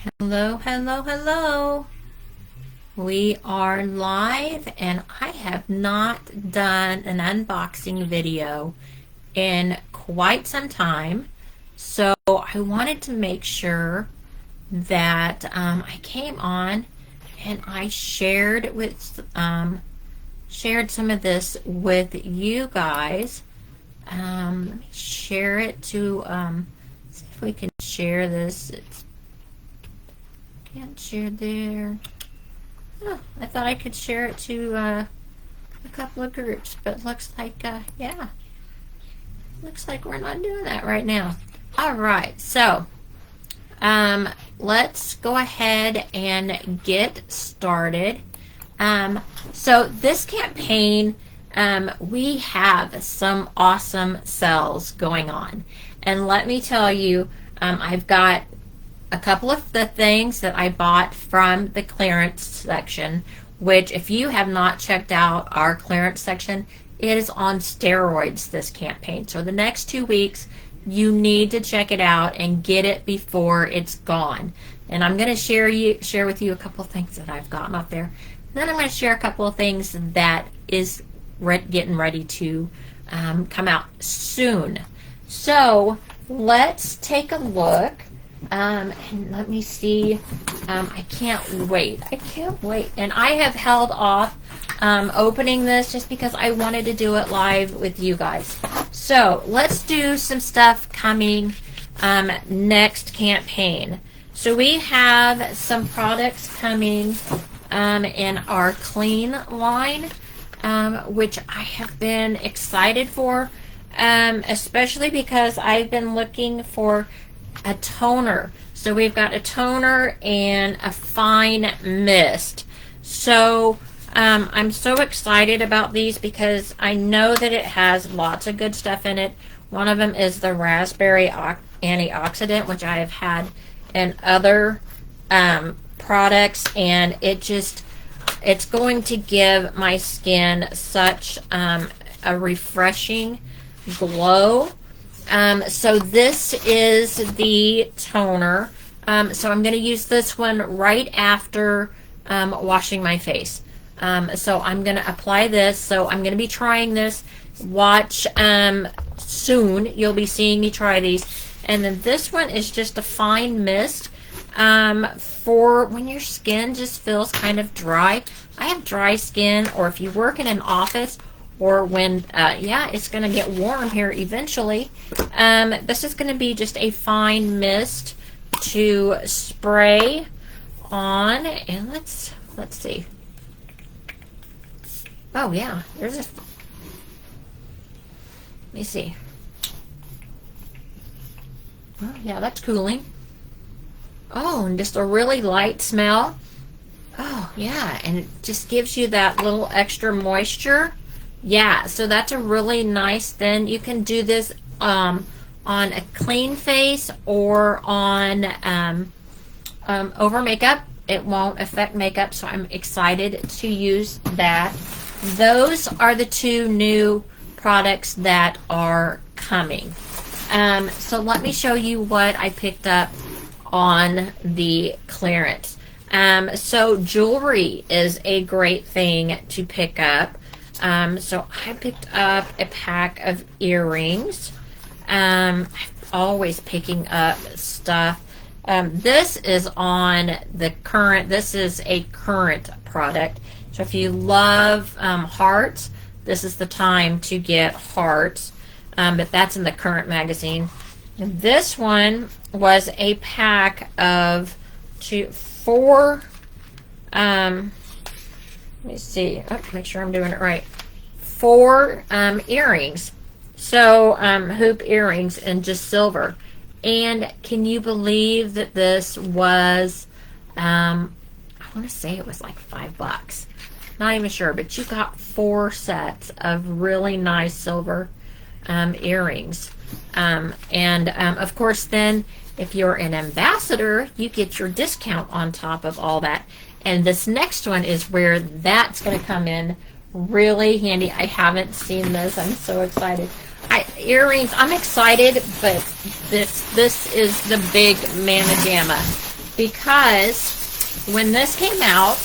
Hello, hello, hello. We are live and I have not done an unboxing video in quite some time. So I wanted to make sure that I came on and I shared shared some of this with you guys. Let me share it to see if we can share this. Can't share there. Oh, I thought I could share it to a couple of groups, but looks like, yeah, looks like we're not doing that right now. All right, so let's go ahead and get started. So this campaign, we have some awesome sales going on, and let me tell you, I've got a couple of the things that I bought from the clearance section, which if you have not checked out our clearance section, it is on steroids this campaign. So the next 2 weeks, you need to check it out and get it before it's gone. And I'm going to share with you a couple of things that I've gotten up there. Then I'm going to share a couple of things that is getting ready to come out soon. So let's take a look. And let me see. I can't wait. I can't wait. And I have held off opening this just because I wanted to do it live with you guys. So let's do some stuff coming next campaign. So we have some products coming in our clean line, which I have been excited for, especially because I've been looking for a toner. So we've got a toner and a fine mist. So I'm so excited about these because I know that it has lots of good stuff in it. One of them is the raspberry antioxidant, which I have had in other products, and it's going to give my skin such a refreshing glow. So this is the toner. So I'm going to use this one right after washing my face. So I'm going to apply this. So I'm going to be trying this. Watch soon. You'll be seeing me try these. And then this one is just a fine mist for when your skin just feels kind of dry. I have dry skin, or if you work in an office, or when, yeah, it's going to get warm here eventually. This is going to be just a fine mist to spray on. And let's see. Oh, yeah, there's a, let me see. Oh, yeah, that's cooling. Oh, and just a really light smell. Oh, yeah, and it just gives you that little extra moisture. Yeah, so that's a really nice. Then you can do this on a clean face or on over makeup. It won't affect makeup, so I'm excited to use that. Those are the two new products that are coming. So let me show you what I picked up on the clearance. So jewelry is a great thing to pick up. So I picked up a pack of earrings. I'm always picking up stuff. This is on the current, this is a current product. So if you love hearts, this is the time to get hearts. But that's in the current magazine. And this one was a pack of four, let me see. Oh, make sure I'm doing it right. 4 earrings. So hoop earrings in just silver. And can you believe that this was, I want to say it was like $5. Not even sure, but you got 4 sets of really nice silver earrings. And of course, then if you're an ambassador, you get your discount on top of all that. And this next one is where that's going to come in really handy. I haven't seen this. I'm so excited. Earrings, I'm excited, but this is the big mamma jamma because when this came out,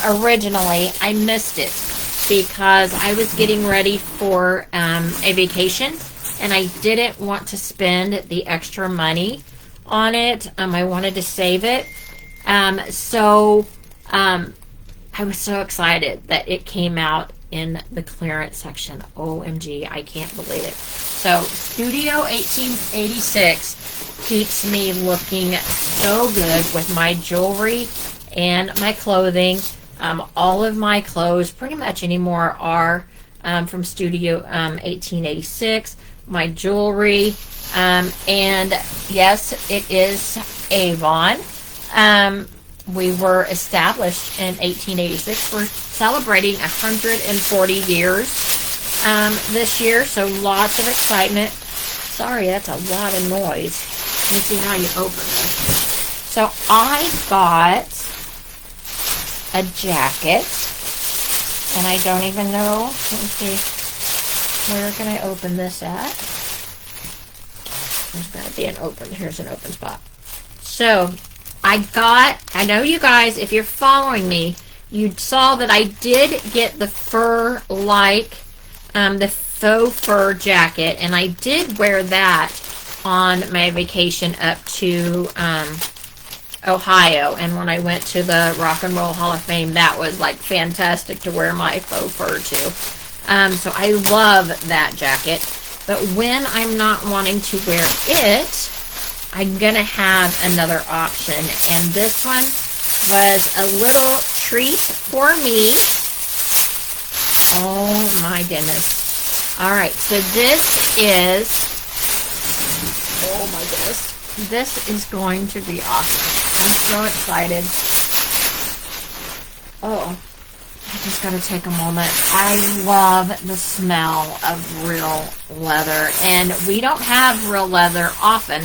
originally, I missed it because I was getting ready for a vacation, and I didn't want to spend the extra money on it. I wanted to save it. So I was so excited that it came out in the clearance section. OMG, I can't believe it. So Studio 1886 keeps me looking so good with my jewelry and my clothing. All of my clothes pretty much anymore are from Studio 1886. My jewelry, and yes, it is Avon. We were established in 1886. We're celebrating 140 years this year, so lots of excitement. Sorry, that's a lot of noise. Let me see how you open this. So I got a jacket, and I don't even know. Let me see. Where can I open this at? There's got to be an open. Here's an open spot. So I know you guys, if you're following me, you saw that I did get the the faux fur jacket, and I did wear that on my vacation up to Ohio. And when I went to the Rock and Roll Hall of Fame, that was like fantastic to wear my faux fur to. So I love that jacket. But when I'm not wanting to wear it, I'm going to have another option. And this one was a little treat for me. Oh my goodness. Alright, so this is, oh my goodness, this is going to be awesome. I'm so excited. Oh, I just got to take a moment. I love the smell of real leather, and we don't have real leather often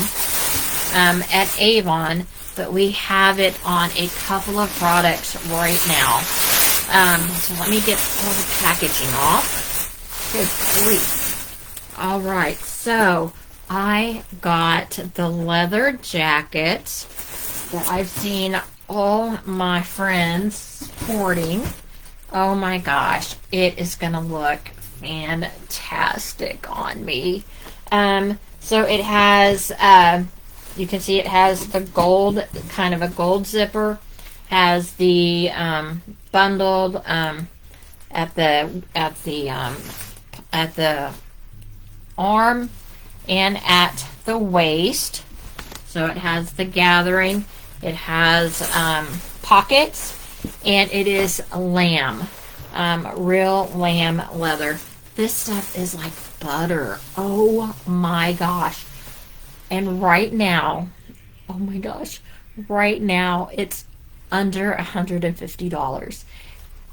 at Avon, but we have it on a couple of products right now. So let me get all the packaging off. Good grief. All right, so I got the leather jacket that I've seen all my friends sporting. Oh my gosh, it is going to look fantastic on me. So it has, you can see it has the gold, kind of a gold zipper, has the bundled at the arm and at the waist. So it has the gathering, it has pockets, and it is lamb, real lamb leather. This stuff is like butter. Oh my gosh. And right now, oh my gosh, right now it's under $150.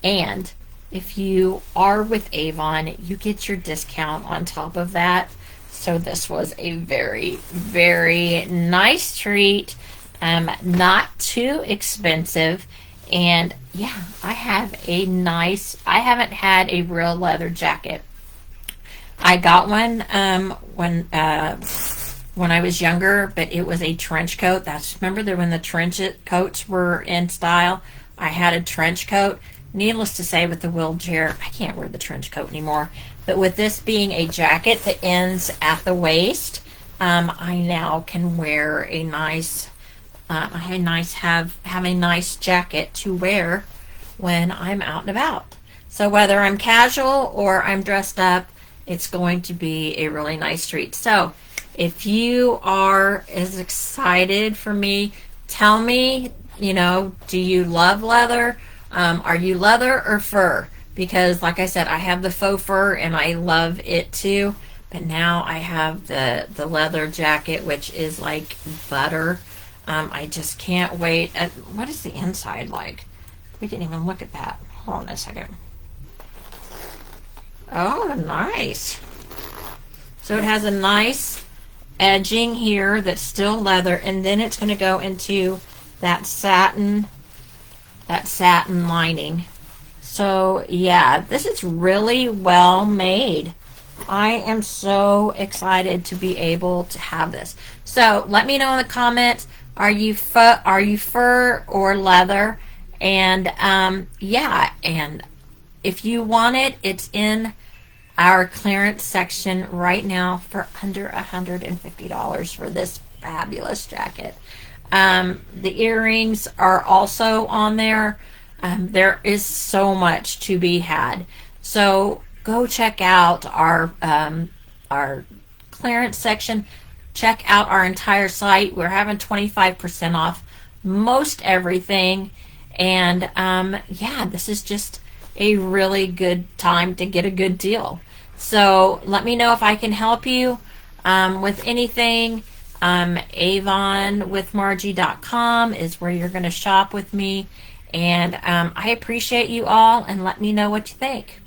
And if you are with Avon, you get your discount on top of that. So this was a very, very nice treat. Not too expensive. And yeah, I haven't had a real leather jacket. I got one when I was younger, but it was a trench coat. Remember when the trench coats were in style? I had a trench coat. Needless to say, with the wheelchair, I can't wear the trench coat anymore. But with this being a jacket that ends at the waist, I now can wear a nice, have a nice jacket to wear when I'm out and about. So whether I'm casual or I'm dressed up, it's going to be a really nice treat. So if you are as excited for me, tell me, do you love leather? Are you leather or fur? Because like I said, I have the faux fur and I love it too. But now I have the leather jacket, which is like butter. I just can't wait. What is the inside like? We didn't even look at that. Hold on a second. Oh, nice. So it has a nice edging here that's still leather, and then it's going to go into that satin lining. So yeah, this is really well made. I am so excited to be able to have this. So let me know in the comments, Are you fur or leather? And yeah, and if you want it, it's in our clearance section right now for under $150 for this fabulous jacket. The earrings are also on there. There is so much to be had. So go check out our clearance section. Check out our entire site. We're having 25% off most everything. And yeah, this is just a really good time to get a good deal. So let me know if I can help you with anything. Avonwithmargie.com is where you're going to shop with me. And I appreciate you all, and let me know what you think.